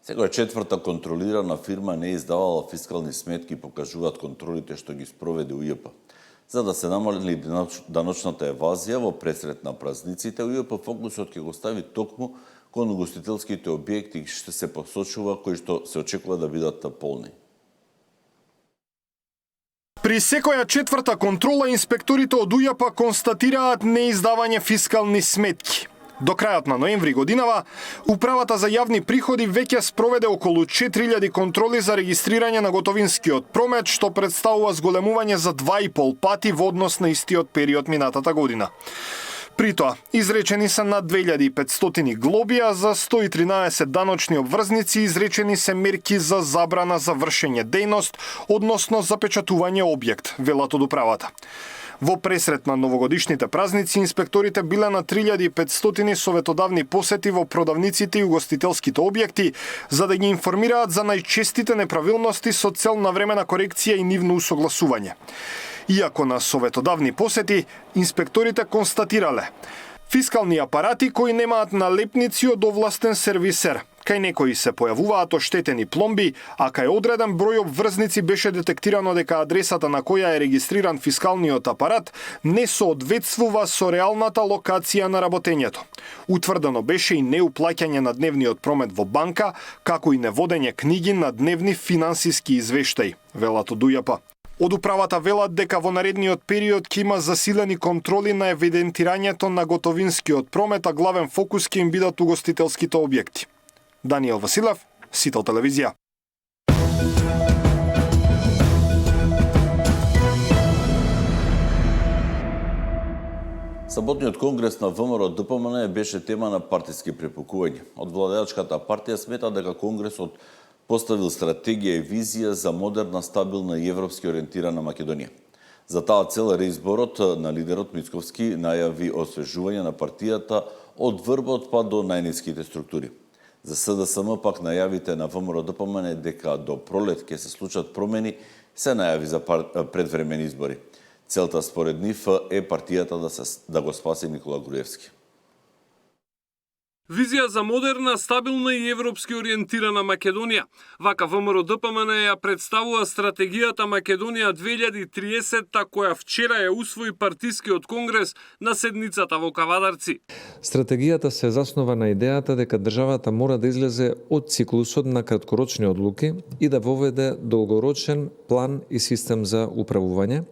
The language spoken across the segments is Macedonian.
Секоја четврта контролирана фирма не издавала фискални сметки, покажуваат контролите што ги спроведе УЈП. За да се намали даночната евазија во пресрет на празниците, УЈП фокусот ќе го стави токму кон угостителските објекти, што се посочува кои што се очекува да бидат полни. При секоја четврта контрола инспекторите од УЈП констатираат неиздавање фискални сметки. До крајот на ноември годинава, Управата за јавни приходи веќе спроведе околу 4000 контроли за регистрирање на готовинскиот промет, што представува зголемување за 2,5 пати во однос на истиот период минатата година. При тоа, изречени се над 2500 глоби, а за 113 даночни обврзници изречени се мерки за забрана за вршење дејност, односно запечатување објект, велат од управата. Во пресрет на новогодишните празници, инспекторите биле на 3500 советодавни посети во продавниците и угостителските објекти, за да ги информираат за најчестите неправилности со цел на времена корекција и нивно усогласување. Иако на советодавни посети, инспекторите констатирале фискални апарати кои немаат налепници од овластен сервисер. Кај некои се појавуваат оштетени пломби, а кај одреден број обврзници беше детектирано дека адресата на која е регистриран фискалниот апарат не соодветствува со реалната локација на работењето. Утврдено беше и неуплаќање на дневниот промет во банка, како и неводење книги на дневни финансиски извештаи, велат од УЈП. Од управата велат дека во наредниот период ќе има засилени контроли на евидентирањето на готовинскиот промет, а главен фокус ќе им бидат угостителските објекти. Даниел Василев, Сител телевизија. Саботниот конгрес на ВМРО ДПМН беше тема на партиски препукување. Од владеачката партија смета дека конгресот поставил стратегија и визија за модерна, стабилна и европски ориентирана Македонија. За таа цел реизборот на лидерот Мицковски најави освежување на партијата од врбот па до најниските структури. За СДСМ пак најавите на ВМРО ДПМН дека до пролет ќе се случат промени, се најави за предвремени избори. Целта според нив е партијата да го спаси Никола Груевски. Визија за модерна, стабилна и европски ориентирана Македонија. Вака ВМРО ДПМН ја представува стратегијата Македонија 2030, која вчера ја усвои партискиот конгрес на седницата во Кавадарци. Стратегијата се заснова на идејата дека државата мора да излезе од циклусот на краткорочни одлуки и да воведе долгорочен план и систем за управување,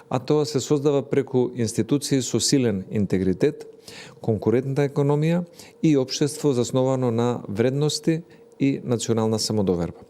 а тоа се создава преку институции со силен интегритет, конкурентна економија и општество засновано на вредности и национална самодоверба.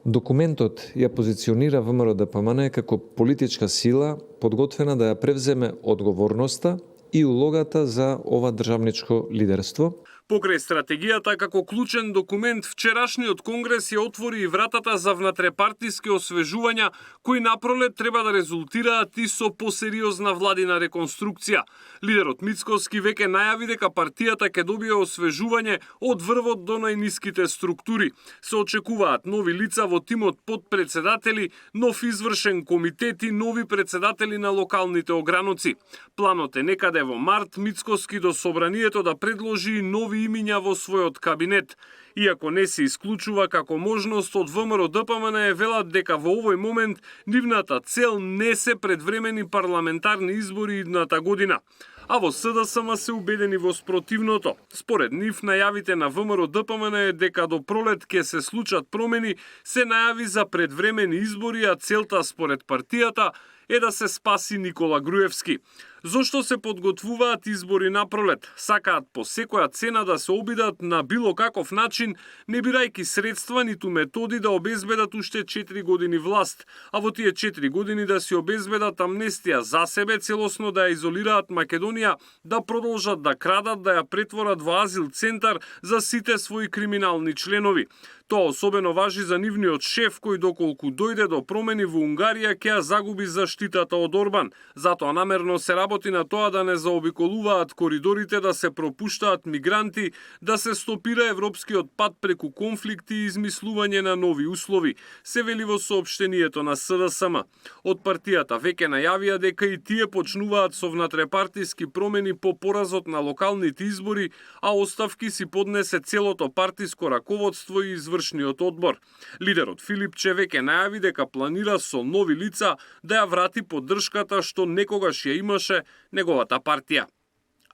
Документот ја позиционира ВМРО ДПМН како политичка сила подготвена да ја превземе одговорноста и улогата за ова државничко лидерство. Покрај стратегијата како клучен документ, вчерашниот конгрес ја отвори и вратата за внатрепартиски освежувања, кои напролет треба да резултираат и со посериозна владина реконструкција. Лидерот Мицковски веќе најави дека партијата ќе добие освежување од врвот до најниските структури. Се очекуваат нови лица во тимот подпредседатели, нов извршен комитет и нови председатели на локалните ограноци. Планот е некаде во март Мицковски до собранието да предложи нови имиња во својот кабинет. Иако не се исклучува како можност, од ВМРО ДПМН велат дека во овој момент нивната цел не се предвремени парламентарни избори идната година. А во СДСМ се убедени во спротивното. Според нив, најавите на ВМРО ДПМН е дека до пролет ќе се случат промени, се најави за предвремени избори, а целта според партијата е да се спаси Никола Груевски. Зошто се подготвуваат избори на пролет? Сакаат по секоја цена да се обидат на било каков начин, не бирајки средства ниту методи да обезбедат уште 4 години власт, а во тие 4 години да си обезбедат амнестија за себе, целосно да ја изолираат Македонија, да продолжат да крадат, да ја претворат во азил центар за сите своји криминални членови. Тоа особено важи за нивниот шеф, кој доколку дојде до промени во Унгарија ќе ја загуби заштитата од Орбан. Затоа намерно се работи работи на тоа да не заобиколуваат коридорите, да се пропуштаат мигранти, да се стопира европскиот пат преку конфликти и измислување на нови услови, се вели во соопштението на СДСМ. Од партијата веќе најавија дека и тие почнуваат со внатрепартиски промени по поразот на локалните избори, а оставки си поднесе целото партиско раководство и извршниот одбор. Лидерот Филипче веќе најави дека планира со нови лица да ја врати поддршката што некогаш ја имаше неговата партија.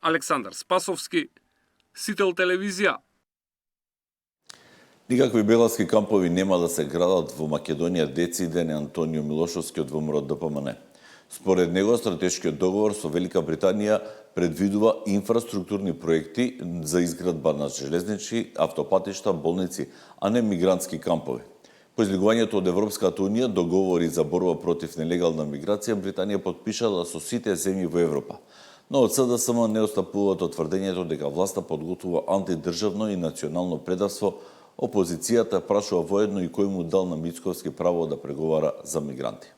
Александар Спасовски, Сител телевизија. Никакви бегалски кампови нема да се градат во Македонија, дециден Антонио Милошовски од ВМРО ДПМН. Според него, стратешкиот договор со Велика Британија предвидува инфраструктурни проекти за изградба на железнички, автопатишта, болници, а не мигрантски кампови. По излегувањето од Европската Унија договори за борба против нелегална миграција, Британија подпишала со сите земји во Европа. Но од СДСМ не отстапуваат од тврдењето дека власта подготвува антидржавно и национално предавство. Опозицијата прашува воедно и кој му дал на Мицковски право да преговара за мигранти.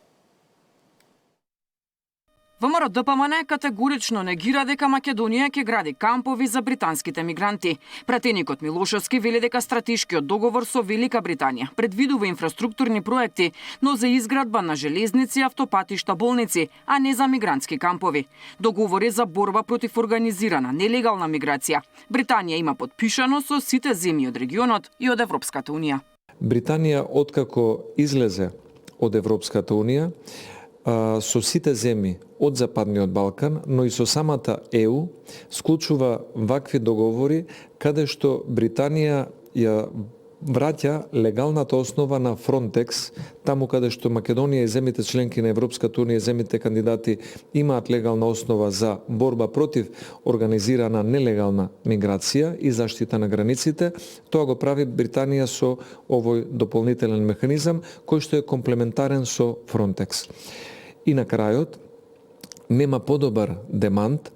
ВМРО ДПМН категорично негира дека Македонија ќе гради кампови за британските мигранти. Пратеникот Милошовски вели дека стратешкиот договор со Велика Британија предвидува инфраструктурни проекти, но за изградба на железници, автопатишта, болници, а не за мигрантски кампови. Договори за борба против организирана нелегална миграција. Британија има подпишано со сите земји од регионот и од Европската Унија. Британија откако излезе од Европската Унија, со сите земји од Западниот Балкан, но и со самата ЕУ, склучува вакви договори каде што Британија ја враќа легалната основа на Frontex, таму каде што Македонија и земите членки на Европската Унија и земите кандидати имаат легална основа за борба против организирана нелегална миграција и заштита на границите, тоа го прави Британија со овој дополнителен механизам кој што е комплементарен со Frontex. И на крајот, нема подобар демант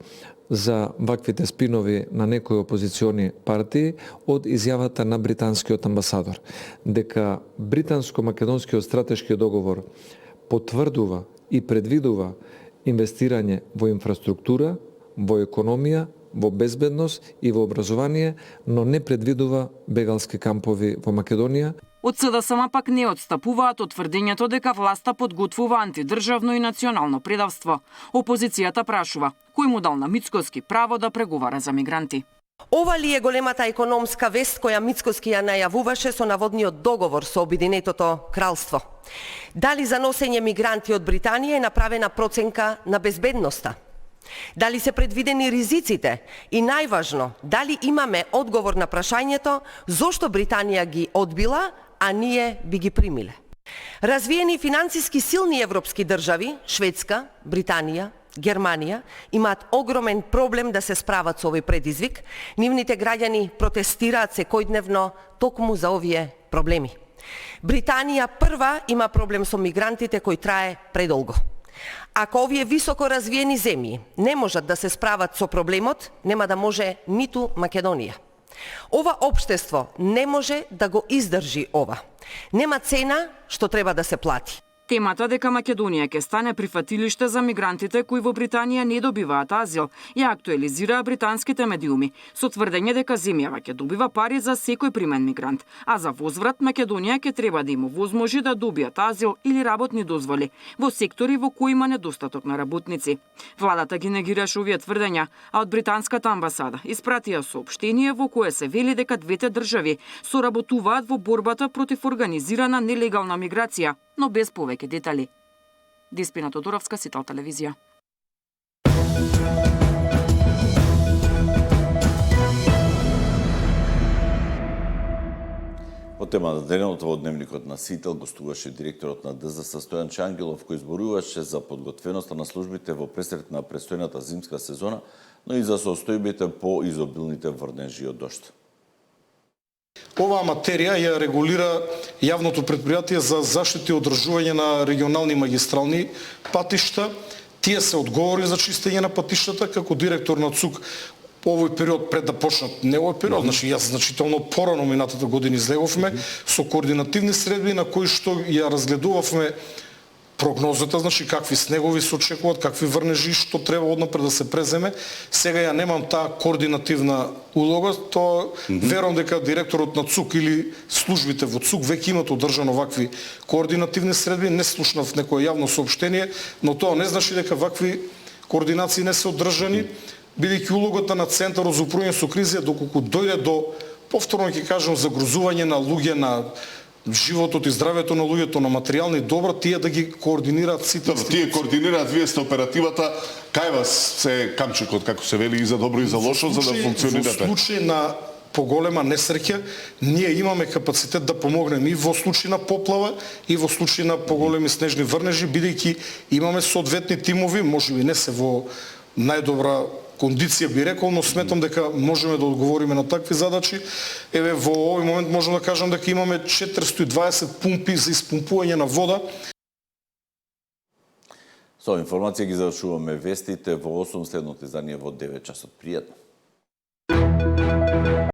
за ваквите спинови на некои опозициони партии од изјавата на британскиот амбасадор, дека британско-македонскиот стратешки договор потврдува и предвидува инвестирање во инфраструктура, во економија, во безбедност и во образование, но не предвидува бегалски кампови во Македонија. Од СДСМ пак не отстапуваат од тврдењето дека власта подготвува антидржавно и национално предавство. Опозицијата прашува кој му дал на Мицковски право да преговара за мигранти. Ова ли е големата економска вест која Мицковски ја најавуваше со наводниот договор со Обединетото кралство? Дали за носење мигранти од Британија е направена проценка на безбедноста? Дали се предвидени ризиците? И најважно, дали имаме одговор на прашањето зошто Британија ги одбила, а ние би ги примиле? Развиени финансиски силни европски држави, Шведска, Британија, Германија, имаат огромен проблем да се справат со овој предизвик. Нивните граѓани протестираат секојдневно токму за овие проблеми. Британија прва има проблем со мигрантите кој трае предолго. Ако овие високо развиени земји не можат да се справат со проблемот, нема да може ниту Македонија. Ова општество не може да го издржи ова. Нема цена што треба да се плати. Темата дека Македонија ќе стане прифатилиште за мигрантите кои во Британија не добиваат азил, ја актуализираа британските медиуми со тврдење дека земјава ќе добива пари за секој примен мигрант, а за возврат Македонија ќе треба да им овозможи да добијат азил или работни дозволи во сектори во кои има недостаток на работници. Владата ги негираше овие тврдења, а од британската амбасада испратија соопштение во кое се вели дека двете држави соработуваат во борбата против организирана нелегална миграција, но без повеќе детали. Диспина Тодоровска, Сител телевизија. По тема на денот во дневникот на Сител гостуваше директорот на ДЗС Стојан Чангелов, кој зборуваше за подготвеноста на службите во пресрет на престојната зимска сезона, но и за состојбите по изобилните врнежи од дожд. Оваа материја ја регулира јавното претпријатие за заштита и одржување на регионални магистрални патишта. Тие се одговори за чистење на патиштата. Како директор на ЦУК овој период пред да почнат, не овој период, значи јас значително порано минатата година излеговме со координативни средби на кои што ја разгледувавме прогнозата, значи какви снегови се очекуваат, какви врнежи, што треба однапред да се преземе. Сега ја немам таа координативна улога, тоа верувам дека директорот на ЦУК или службите во ЦУК веќе имаат одржано вакви координативни средби. Не слушнав некое јавно соопштение, но тоа не значи дека вакви координации не се одржани, бидејќи улогата на Центарот за управување со кризи доколку дојде до, повторно ќе кажам, загрозување на луѓе, на животот и здравјето на луѓето, на материјални добра, тие да ги координираат сите. Добро, тие координираат, вие сте оперативата, кај вас се камчекот, како се вели, и за добро и за лошо, за да функционирате? Во случај на поголема несреќа, ние имаме капацитет да помогнеме и во случај на поплава, и во случај на поголеми снежни врнежи, бидејќи имаме соодветни тимови, можеби не се во најдобра кондиција би рекол, но сметам дека можеме да одговориме на такви задачи. Еве во овој момент можам да кажам дека имаме 420 пумпи за испумпување на вода. Со информација ги завршуваме вестите во 8, следното издание во 9 часот. Пријатно.